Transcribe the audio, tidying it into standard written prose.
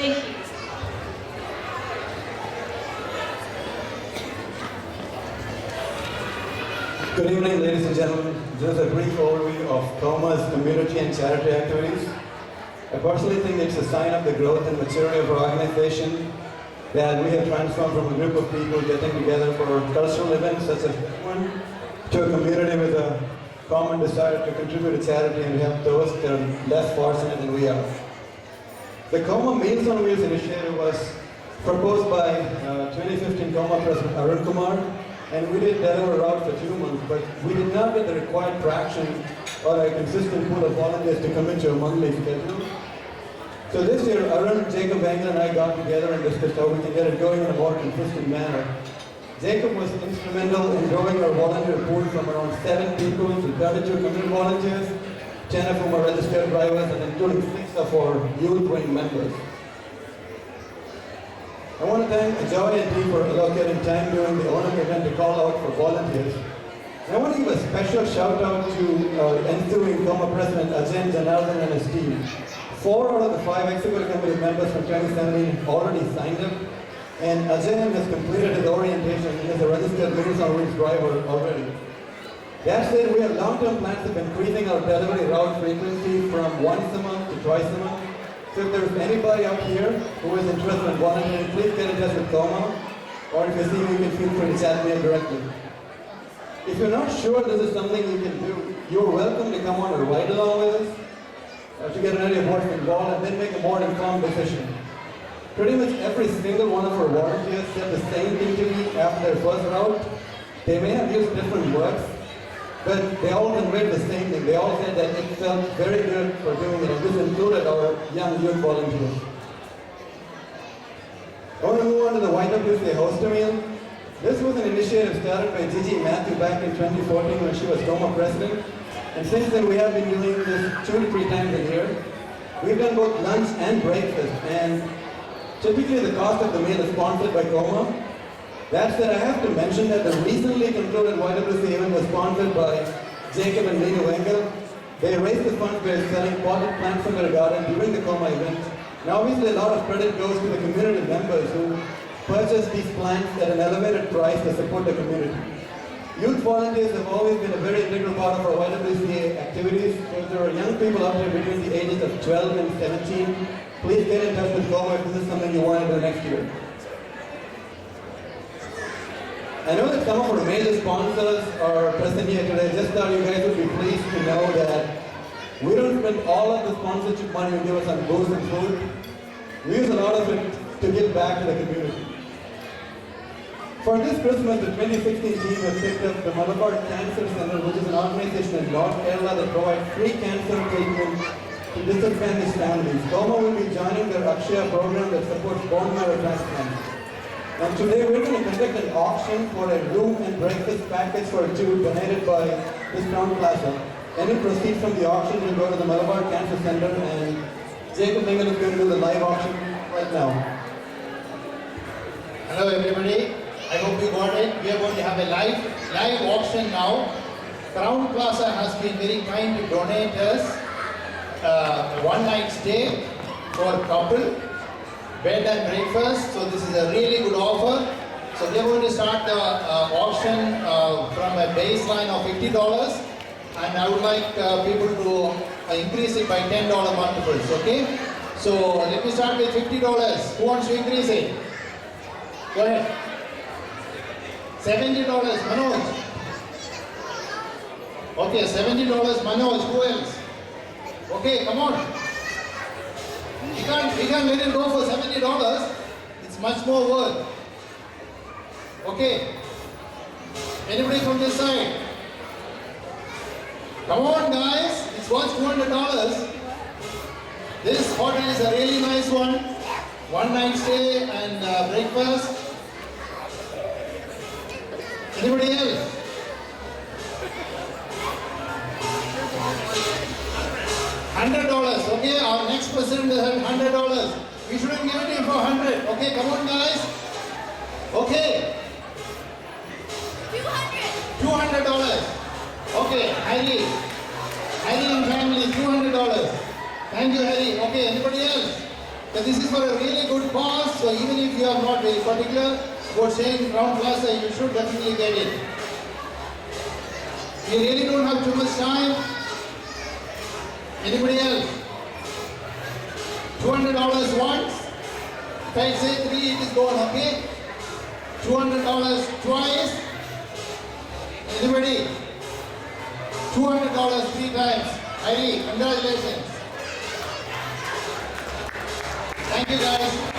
Thank you. Good evening, ladies and gentlemen. Just a brief overview of Coma's community and charity activities. I personally think it's a sign of the growth and maturity of our organization that we have transformed from a group of people getting together for cultural events such as this one to a community with a common desire to contribute to charity and help those that are less fortunate than we are. The Coma Meals on Wheels initiative was proposed by 2015 Coma President Arun Kumar, and we did deliver route for 2 months, but we did not get the required traction or a consistent pool of volunteers to commit to a monthly schedule. So this year, Arun, Jacob, Engel, and I got together and discussed how we can get it going in a more consistent manner. Jacob was instrumental in growing our volunteer pool from around 7 people to 32 community volunteers, 10 of whom are registered drivers, and including 6 of our youth wing members. I want to thank Joy and team for allocating time during the Onam event to call out for volunteers. And I want to give a special shout out to ensuing Coma President Ajay Janardhan and his team. 4 out of the 5 executive committee members from 2017 already signed up, and Ajay has completed his orientation and is a registered Meals on Wheels driver already. That said, we have long-term plans of increasing our delivery route frequency from once a month to twice a month. So if there's anybody out here who is interested in volunteering, please get in touch with Coma, or if you see me, you can feel free to chat me directly. If you're not sure this is something you can do, you're welcome to come on a ride along with us to get an idea of what's involved and then make a more informed decision. Pretty much every single one of our volunteers said the same thing to me after their first route. They may have used different words, but they all conveyed the same thing. They all said that it felt very good for doing it, and this included our young youth volunteers. I want to move on to the YWCA Host Meal. This was an initiative started by Gigi Matthew back in 2014 when she was Coma President, and since then we have been doing this 2 to 3 times a year. We've done both lunch and breakfast, and typically the cost of the meal is sponsored by Coma. That said, I have to mention that the recently concluded YWCA event was sponsored by Jacob and Lena Wengel. They raised the funds by selling potted plants from their garden during the Coma event. Now obviously a lot of credit goes to the community members who purchased these plants at an elevated price to support the community. Youth volunteers have always been a very integral part of our YWCA activities. So if there are young people out there between the ages of 12 and 17, please get in touch with Coma if this is something you want to do next year. I know that some of our major sponsors are present here today. Just thought you guys would be pleased to know that we don't spend all of the sponsorship money you give us on booze and food. We use a lot of it to give back to the community. For this Christmas, the 2016 team has picked up the Malabar Cancer Center, which is an organization in North Kerala that provides free cancer treatment to disadvantaged families. Coma will be joining their Akshaya program that supports bone marrow transplant. And today we're going to conduct an auction for a room and breakfast package for 2 donated by this town plaza. Any proceeds from the auction will go to the Malabar Cancer Center, and Jacob Engel is going to do the live auction right now. Hello everybody, I hope you got it. We are going to have a live auction now. Crown Plaza has been very kind to donate us a 1-night stay for a couple. Bed and breakfast, so this is a really good offer. So we are going to start the auction from a baseline of $50, and I would like people to increase it by $10 multiples, okay? So let me start with $50. Who wants to increase it? Go ahead. $70, Manoj. Okay, $70, Manoj. Who else? Okay, come on. We can't let it go for $70. It's much more worth. Okay. Anybody from this side? Come on, guys. It's worth $200. This hotel is a really nice one. 1-night stay and breakfast. Anybody else? $100. Okay, our next person will have $100. We shouldn't give it him for 100. Okay, come on, guys. Okay. $200. Okay, Harry and family, $200. Thank you, Harry. Okay, anybody else? But this is for a really good cause, so even if you are not very particular about staying Crown Plaza, you should definitely get it. We really don't have too much time. Anybody else? $200 once. If I say 3, it is gone, okay? $200 twice. Anybody? $200 3 times. Heidi, congratulations. Thank you guys.